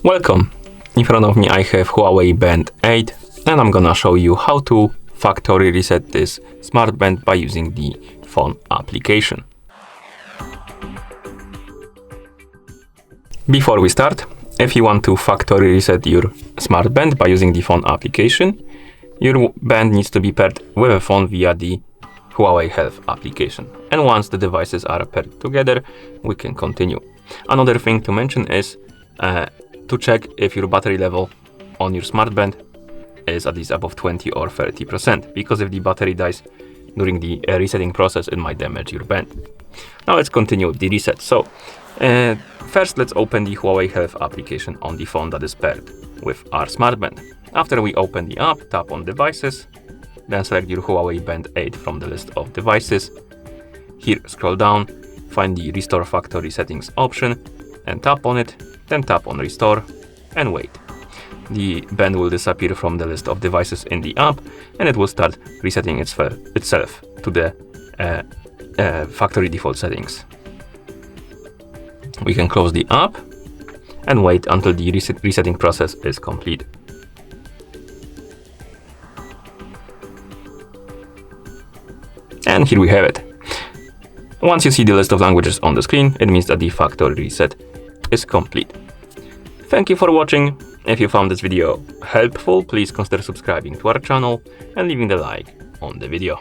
Welcome! In front of me I have HUAWEI Band 8 and I'm gonna show you how to factory reset this smart band by using the phone application. Before we start, if you want to factory reset your smart band by using the phone application, your band needs to be paired with a phone via the Huawei Health application. And once the devices are paired together, we can continue. Another thing to mention is to check if your battery level on your smart band is at least above 20 or 30%, because if the battery dies during the resetting process, it might damage your band. Now let's continue with the reset. So first let's open the Huawei Health application on the phone that is paired with our smart band. After we open the app, tap on devices, then select your HUAWEI Band 8 from the list of devices. Here scroll down, find the restore factory settings option and tap on it, then tap on restore and wait. The band will disappear from the list of devices in the app and it will start resetting itself to the factory default settings. We can close the app and wait until the resetting process is complete. And here we have it. Once you see the list of languages on the screen, it means that the factory reset is complete. Thank you for watching. If you found this video helpful, please consider subscribing to our channel and leaving the like on the video.